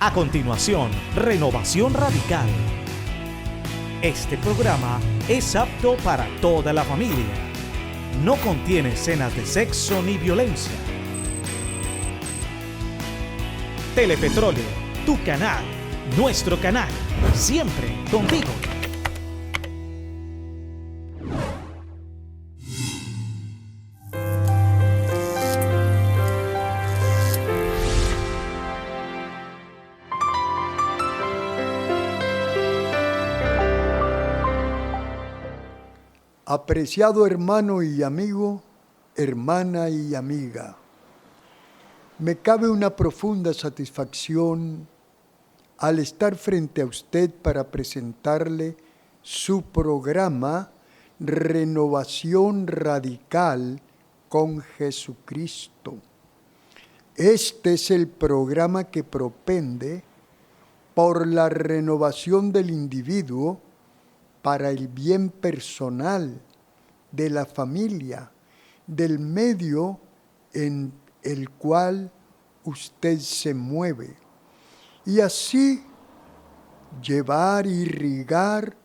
A continuación, Renovación Radical. Este programa es apto para toda la familia. No contiene escenas de sexo ni violencia. Telepetróleo, tu canal, nuestro canal, siempre contigo. Apreciado hermano y amigo, hermana y amiga, me cabe una profunda satisfacción al estar frente a usted para presentarle su programa Renovación Radical con Jesucristo. Este es el programa que propende por la renovación del individuo para el bien personal, de la familia, del medio en el cual usted se mueve, y así llevar y irrigar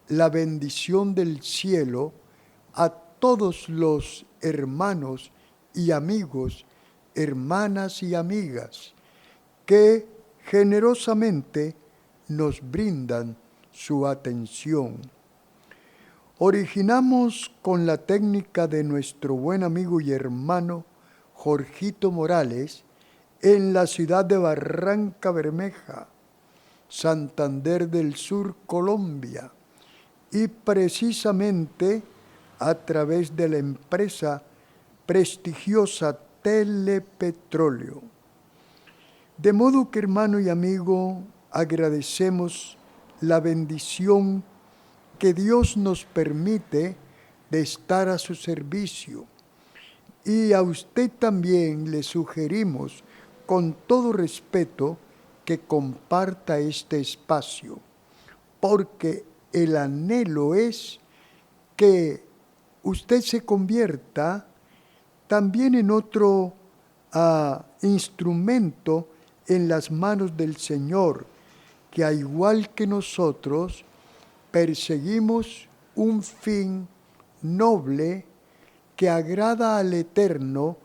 la bendición del cielo a todos los hermanos y amigos, hermanas y amigas, que generosamente nos brindan su atención. Originamos con la técnica de nuestro buen amigo y hermano Jorgito Morales en la ciudad de Barranca Bermeja, Santander del Sur, Colombia, y precisamente a través de la empresa prestigiosa Telepetróleo. De modo que, hermano y amigo, agradecemos la bendición que Dios nos permite de estar a su servicio. Y a usted también le sugerimos, con todo respeto, que comparta este espacio, porque el anhelo es que usted se convierta también en otro instrumento en las manos del Señor, que al igual que nosotros perseguimos un fin noble que agrada al Eterno,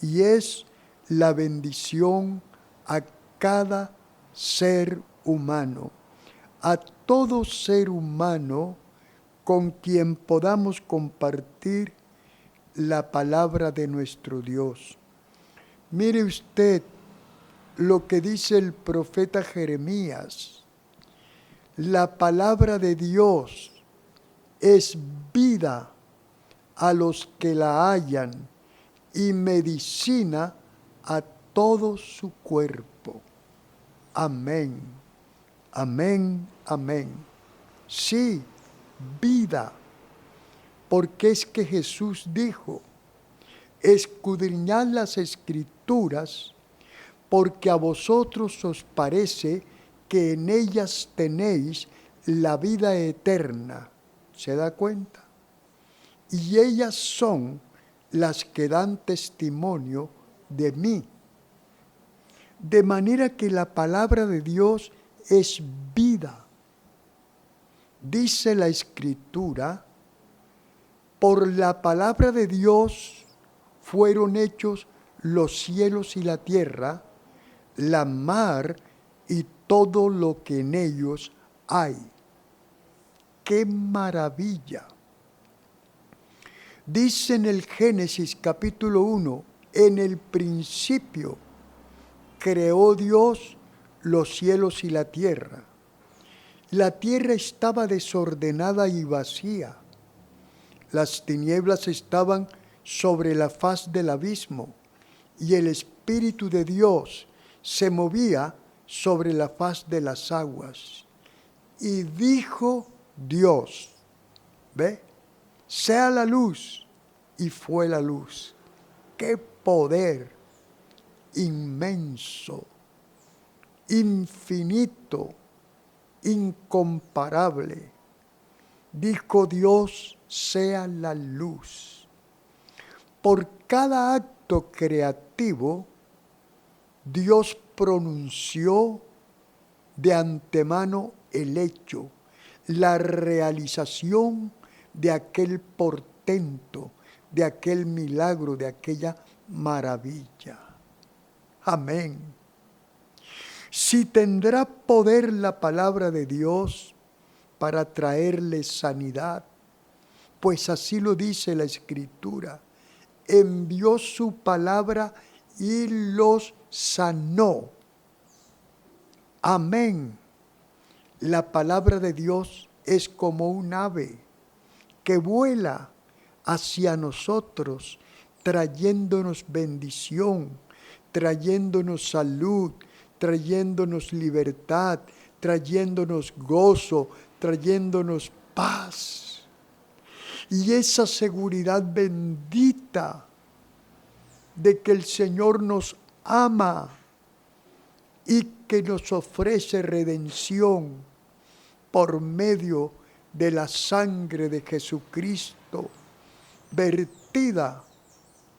y es la bendición a cada ser humano, a todo ser humano con quien podamos compartir la palabra de nuestro Dios. Mire usted lo que dice el profeta Jeremías: la palabra de Dios es vida a los que la hallan y medicina a todo su cuerpo. Amén, amén, amén. Sí, vida, porque es que Jesús dijo: escudriñad las Escrituras, porque a vosotros os parece que en ellas tenéis la vida eterna. ¿Se da cuenta? Y ellas son las que dan testimonio de mí. De manera que la palabra de Dios es vida. Dice la Escritura: por la palabra de Dios fueron hechos los cielos y la tierra, la mar y todo lo que en ellos hay. ¡Qué maravilla! Dice en el Génesis capítulo 1, en el principio creó Dios los cielos y la tierra. La tierra estaba desordenada y vacía. Las tinieblas estaban sobre la faz del abismo, y el Espíritu de Dios se movía sobre la faz de las aguas. Y dijo Dios, ¿ve? Sea la luz, y fue la luz. ¡Qué poder inmenso, infinito, incomparable! Dijo Dios, sea la luz. Por cada acto creativo, Dios pronunció de antemano el hecho, la realización de aquel portento, de aquel milagro, de aquella maravilla. Amén. Si tendrá poder la palabra de Dios para traerle sanidad, pues así lo dice la Escritura. Envió su palabra y los sanó. Amén. La palabra de Dios es como un ave que vuela hacia nosotros, trayéndonos bendición, trayéndonos salud, trayéndonos libertad, trayéndonos gozo, trayéndonos paz. Y esa seguridad bendita de que el Señor nos ama y que nos ofrece redención por medio de la sangre de Jesucristo, vertida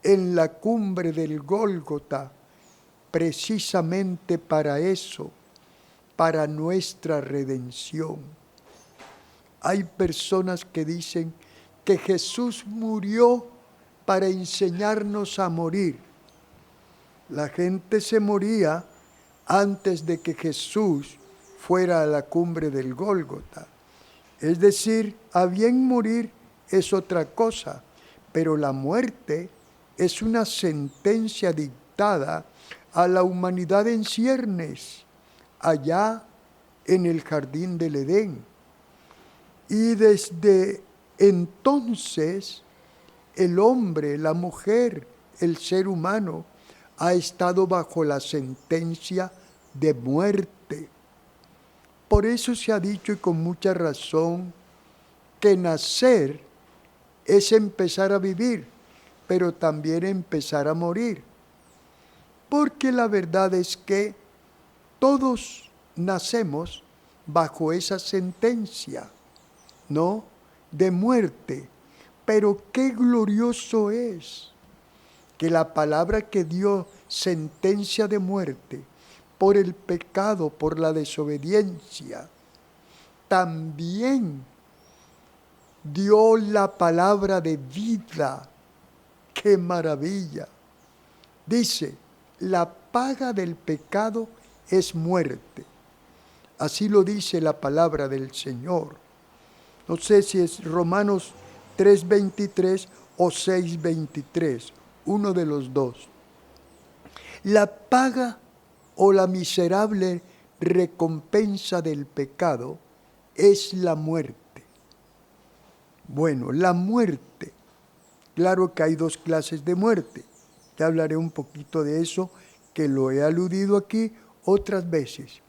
en la cumbre del Gólgota, precisamente para eso, para nuestra redención. Hay personas que dicen que Jesús murió para enseñarnos a morir. La gente se moría antes de que Jesús fuera a la cumbre del Gólgota. Es decir, a bien morir es otra cosa, pero la muerte es una sentencia dictada a la humanidad en ciernes, allá en el jardín del Edén. Y desde entonces, el hombre, la mujer, el ser humano, ha estado bajo la sentencia de muerte. Por eso se ha dicho, y con mucha razón, que nacer es empezar a vivir, pero también empezar a morir. Porque la verdad es que todos nacemos bajo esa sentencia, ¿no?, de muerte. Pero qué glorioso es que la palabra que dio sentencia de muerte por el pecado, por la desobediencia, también dio la palabra de vida. ¡Qué maravilla! Dice, la paga del pecado es muerte. Así lo dice la palabra del Señor. No sé si es Romanos 3:23 o 6:23, uno de los dos. La paga o la miserable recompensa del pecado es la muerte. Bueno, la muerte, claro que hay dos clases de muerte. Ya hablaré un poquito de eso, que lo he aludido aquí otras veces.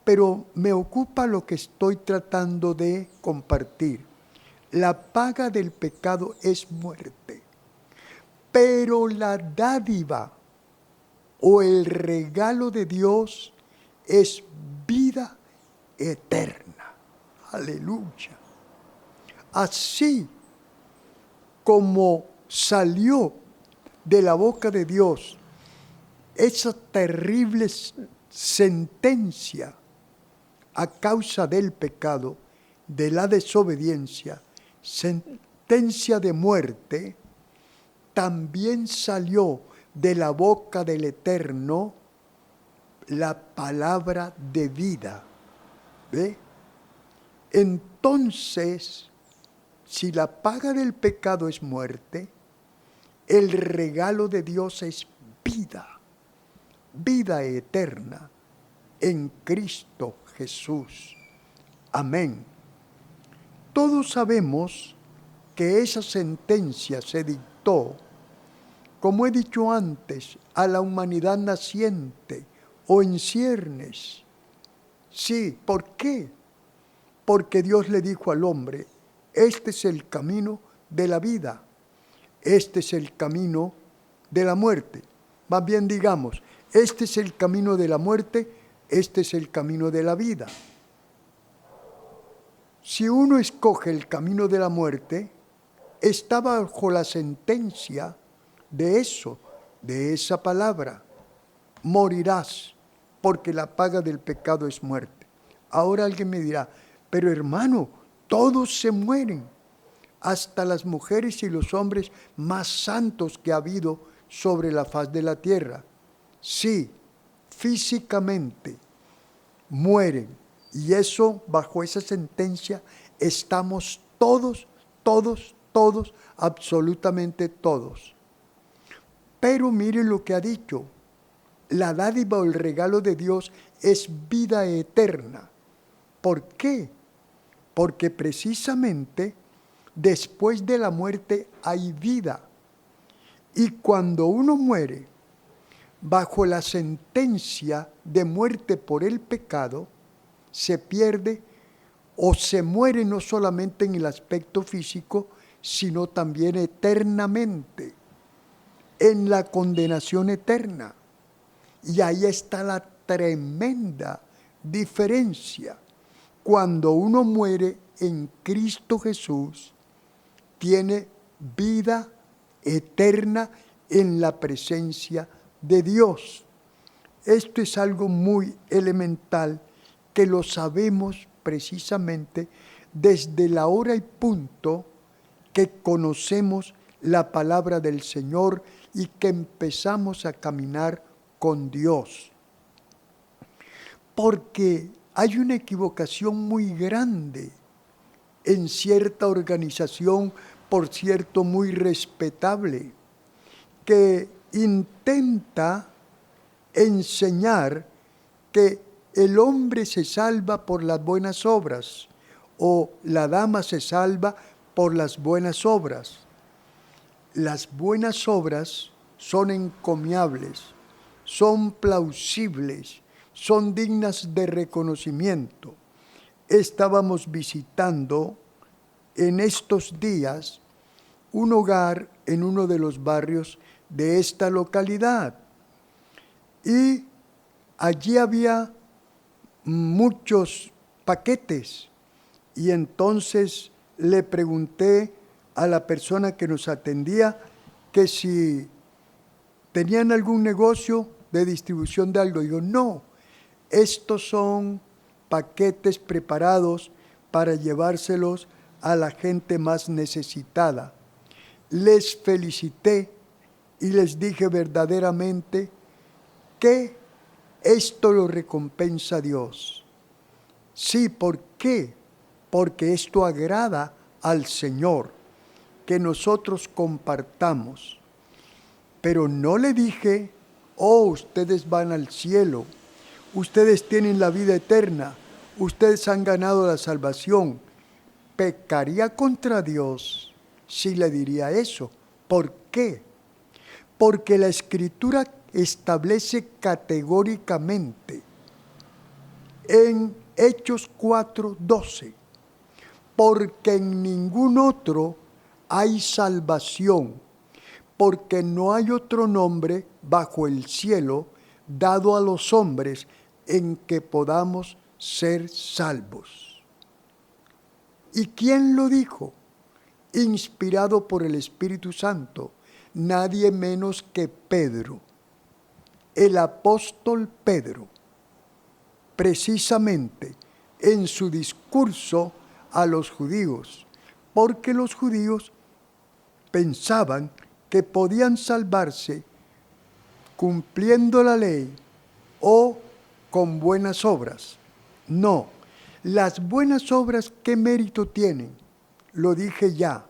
Pero me ocupa lo que estoy tratando de compartir. La paga del pecado es muerte, pero la dádiva o el regalo de Dios es vida eterna. Aleluya. Así como salió de la boca de Dios esa terrible sentencia a causa del pecado, de la desobediencia, sentencia de muerte, también salió de la boca del Eterno la palabra de vida. ¿Ve? Entonces, si la paga del pecado es muerte, el regalo de Dios es vida, vida eterna en Cristo Jesús. Amén. Todos sabemos que esa sentencia se dictó, como he dicho antes, a la humanidad naciente o en ciernes. Sí, ¿por qué? Porque Dios le dijo al hombre, este es el camino de la vida, este es el camino de la muerte. Más bien digamos, este es el camino de la muerte, este es el camino de la vida. Si uno escoge el camino de la muerte, está bajo la sentencia de eso, de esa palabra. Morirás, porque la paga del pecado es muerte. Ahora alguien me dirá, pero hermano, todos se mueren, hasta las mujeres y los hombres más santos que ha habido sobre la faz de la tierra. Sí, físicamente mueren, y eso, bajo esa sentencia, estamos todos, absolutamente todos. Pero mire lo que ha dicho, la dádiva o el regalo de Dios es vida eterna. ¿Por qué? Porque precisamente después de la muerte hay vida. Y cuando uno muere bajo la sentencia de muerte por el pecado, se pierde o se muere no solamente en el aspecto físico, sino también eternamente, en la condenación eterna. Y ahí está la tremenda diferencia. Cuando uno muere en Cristo Jesús, tiene vida eterna en la presencia de Dios. Esto es algo muy elemental que lo sabemos precisamente desde la hora y punto que conocemos la palabra del Señor y que empezamos a caminar con Dios. Porque hay una equivocación muy grande en cierta organización, por cierto, muy respetable, que intenta enseñar que el hombre se salva por las buenas obras o la dama se salva por las buenas obras. Las buenas obras son encomiables, son plausibles, son dignas de reconocimiento. Estábamos visitando en estos días un hogar en uno de los barrios de esta localidad y allí había muchos paquetes y entonces le pregunté a la persona que nos atendía que si tenían algún negocio de distribución de algo. Digo, no, estos son paquetes preparados para llevárselos a la gente más necesitada. Les felicité y les dije verdaderamente que esto lo recompensa Dios. Sí, ¿por qué? Porque esto agrada al Señor, que nosotros compartamos. Pero no le dije, oh, ustedes van al cielo, ustedes tienen la vida eterna, ustedes han ganado la salvación. Pecaría contra Dios si le diría eso. ¿Por qué? Porque la Escritura establece categóricamente en Hechos 4:12, porque en ningún otro hay salvación, porque no hay otro nombre bajo el cielo dado a los hombres en que podamos ser salvos. ¿Y quién lo dijo? Inspirado por el Espíritu Santo, nadie menos que Pedro, el apóstol Pedro, precisamente en su discurso a los judíos, porque los judíos pensaban que podían salvarse cumpliendo la ley o con buenas obras. No, las buenas obras, ¿qué mérito tienen? Lo dije ya,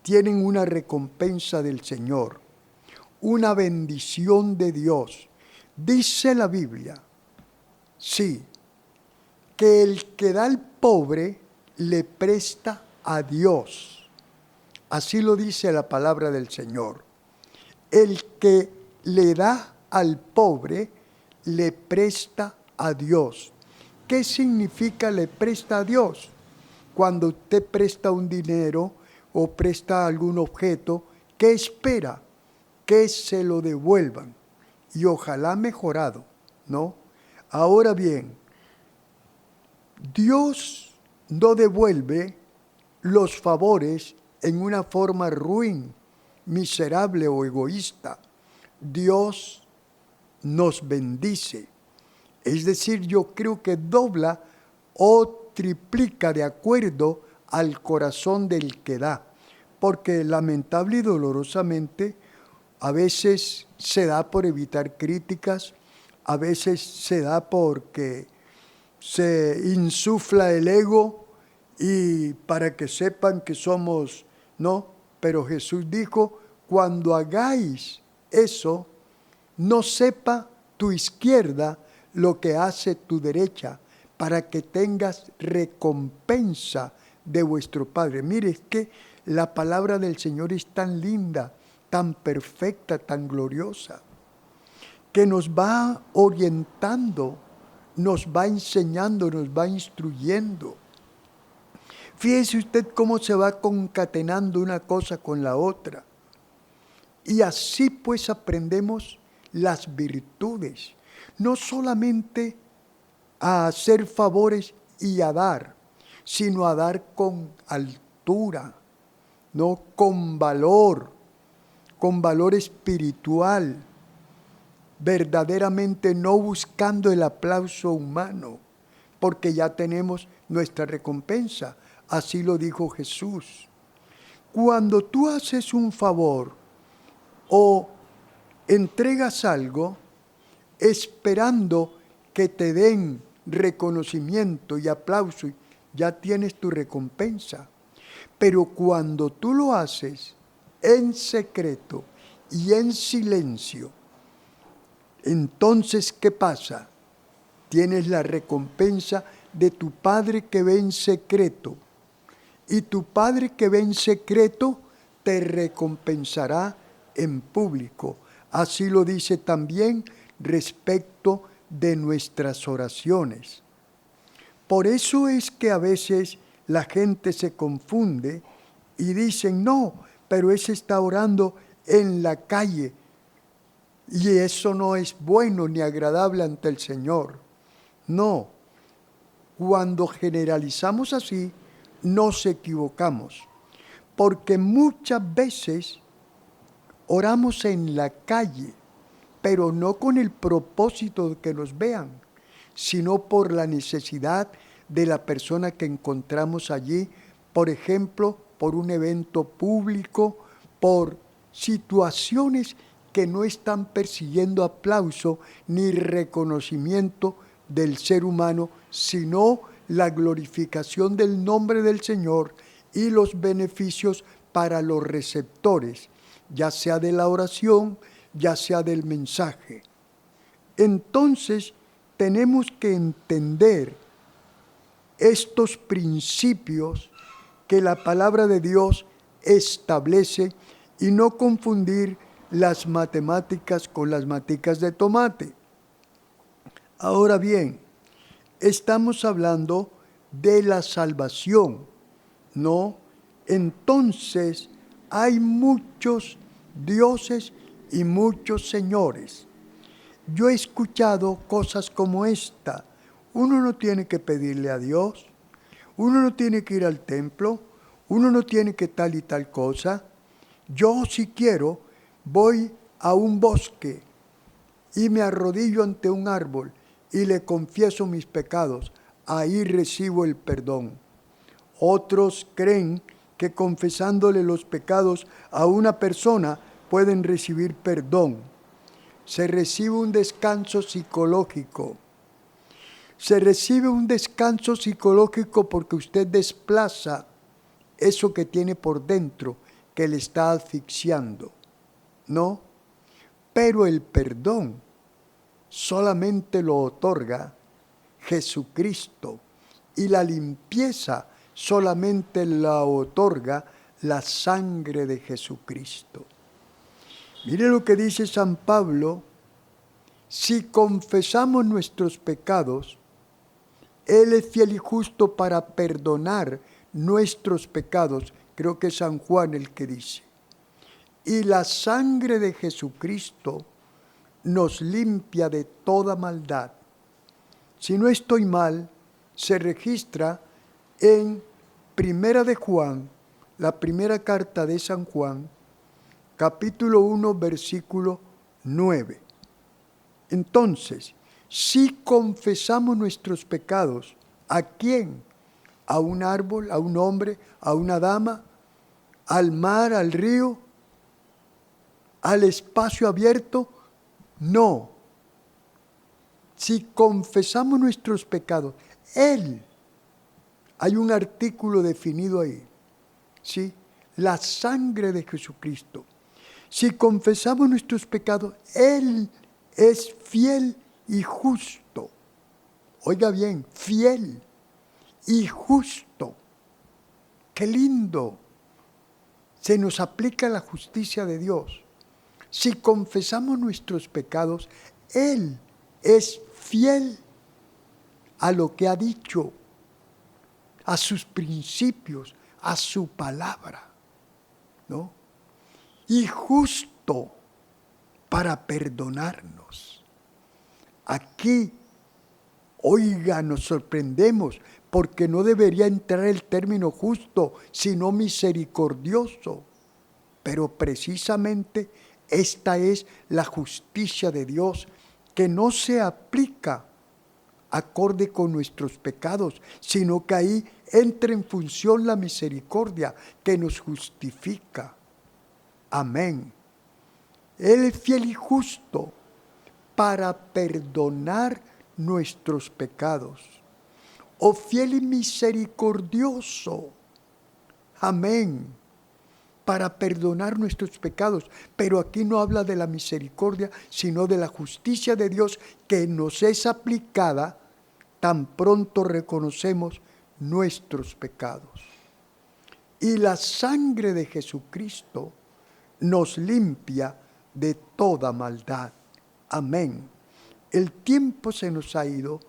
tienen una recompensa del Señor, una bendición de Dios. Dice la Biblia, sí, que el que da al pobre le presta a Dios. Así lo dice la palabra del Señor. El que le da al pobre le presta a Dios. ¿Qué significa le presta a Dios? Cuando usted presta un dinero o presta algún objeto, ¿qué espera? Que se lo devuelvan. Y ojalá mejorado, ¿no? Ahora bien, Dios no devuelve los favores en una forma ruin, miserable o egoísta. Dios nos bendice. Es decir, yo creo que dobla o triplica de acuerdo al corazón del que da. Porque lamentable y dolorosamente a veces se da por evitar críticas, a veces se da porque se insufla el ego y para que sepan que somos, no, pero Jesús dijo, cuando hagáis eso, no sepa tu izquierda lo que hace tu derecha, para que tengas recompensa de vuestro Padre. Mire, es que la palabra del Señor es tan linda, tan perfecta, tan gloriosa, que nos va orientando, nos va enseñando, nos va instruyendo. Fíjese usted cómo se va concatenando una cosa con la otra. Y así pues aprendemos las virtudes, no solamente a hacer favores y a dar, sino a dar con altura, no con valor espiritual, verdaderamente no buscando el aplauso humano, porque ya tenemos nuestra recompensa. Así lo dijo Jesús. Cuando tú haces un favor o entregas algo esperando que te den reconocimiento y aplauso, ya tienes tu recompensa. Pero cuando tú lo haces en secreto y en silencio, entonces, ¿qué pasa? Tienes la recompensa de tu Padre que ve en secreto. Y tu Padre que ve en secreto te recompensará en público. Así lo dice también respecto de nuestras oraciones. Por eso es que a veces la gente se confunde y dicen, no, pero ese está orando en la calle. Y eso no es bueno ni agradable ante el Señor. No, cuando generalizamos así, nos equivocamos, porque muchas veces oramos en la calle, pero no con el propósito de que nos vean, sino por la necesidad de la persona que encontramos allí, por ejemplo, por un evento público, por situaciones que no están persiguiendo aplauso ni reconocimiento del ser humano, sino la glorificación del nombre del Señor y los beneficios para los receptores, ya sea de la oración, ya sea del mensaje. Entonces, tenemos que entender estos principios que la palabra de Dios establece y no confundir las matemáticas con las maticas de tomate. Ahora bien, estamos hablando de la salvación, ¿no? Entonces, hay muchos dioses y muchos señores. Yo he escuchado cosas como esta. Uno no tiene que pedirle a Dios, uno no tiene que ir al templo, uno no tiene que tal y tal cosa. Yo, si quiero, voy a un bosque y me arrodillo ante un árbol y le confieso mis pecados, ahí recibo el perdón. Otros creen que confesándole los pecados a una persona pueden recibir perdón. Se recibe un descanso psicológico. Se recibe un descanso psicológico porque usted desplaza eso que tiene por dentro, que le está asfixiando, ¿no? Pero el perdón solamente lo otorga Jesucristo y la limpieza solamente la otorga la sangre de Jesucristo. Mire lo que dice San Pablo: si confesamos nuestros pecados, Él es fiel y justo para perdonar nuestros pecados. Creo que es San Juan el que dice. Y la sangre de Jesucristo nos limpia de toda maldad. Si no estoy mal, se registra en Primera de Juan, la primera carta de San Juan, capítulo 1, versículo 9. Entonces, si confesamos nuestros pecados ¿A quién? ¿A un árbol, a un hombre, a una dama, al mar, al río, al espacio abierto? No. Si confesamos nuestros pecados, Él, hay un artículo definido ahí, ¿sí? La sangre de Jesucristo. Si confesamos nuestros pecados, Él es fiel y justo. Oiga bien, fiel y justo. ¡Qué lindo! Se nos aplica la justicia de Dios. Si confesamos nuestros pecados, Él es fiel a lo que ha dicho, a sus principios, a su palabra, ¿no? Y justo para perdonarnos. Aquí, oiga, nos sorprendemos porque no debería entrar el término justo, sino misericordioso. Pero precisamente esta es la justicia de Dios, que no se aplica acorde con nuestros pecados, sino que ahí entra en función la misericordia que nos justifica. Amén. Él es fiel y justo para perdonar nuestros pecados. O fiel y misericordioso. Amén. Para perdonar nuestros pecados. Pero aquí no habla de la misericordia, sino de la justicia de Dios que nos es aplicada tan pronto reconocemos nuestros pecados. Y la sangre de Jesucristo nos limpia de toda maldad. Amén. El tiempo se nos ha ido,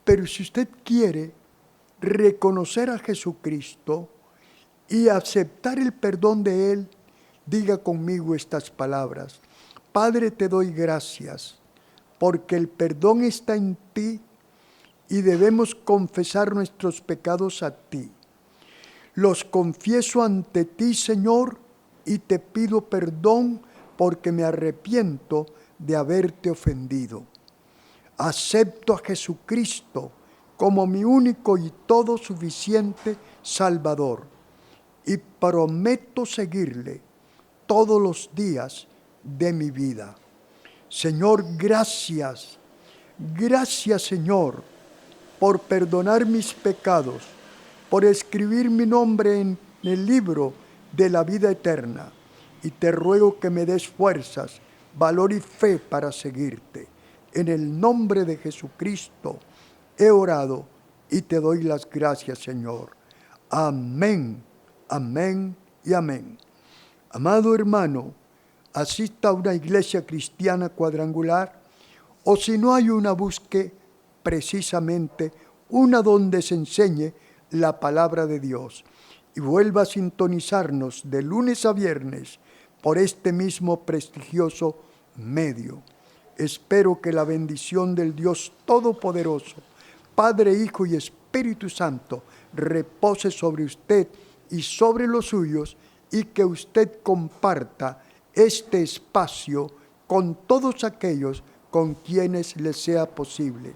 pero si usted quiere reconocer a Jesucristo y aceptar el perdón de Él, diga conmigo estas palabras. Padre, te doy gracias, porque el perdón está en ti y debemos confesar nuestros pecados a ti. Los confieso ante ti, Señor, y te pido perdón porque me arrepiento de haberte ofendido. Acepto a Jesucristo como mi único y todo suficiente Salvador y prometo seguirle todos los días de mi vida. Señor, gracias. Gracias, Señor, por perdonar mis pecados, por escribir mi nombre en el libro de la vida eterna. Y te ruego que me des fuerzas, valor y fe para seguirte. En el nombre de Jesucristo he orado y te doy las gracias, Señor. Amén, amén y amén. Amado hermano, asista a una iglesia cristiana cuadrangular, o si no hay una, busque precisamente una donde se enseñe la palabra de Dios. Y vuelva a sintonizarnos de lunes a viernes por este mismo prestigioso medio. Espero que la bendición del Dios Todopoderoso, Padre, Hijo y Espíritu Santo, repose sobre usted y sobre los suyos, y que usted comparta este espacio con todos aquellos con quienes le sea posible.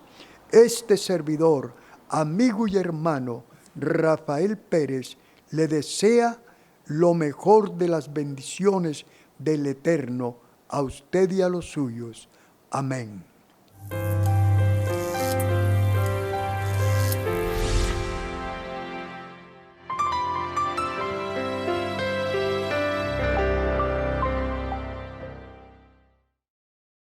Este servidor, amigo y hermano, Rafael Pérez, le desea lo mejor de las bendiciones del Eterno a usted y a los suyos. Amén.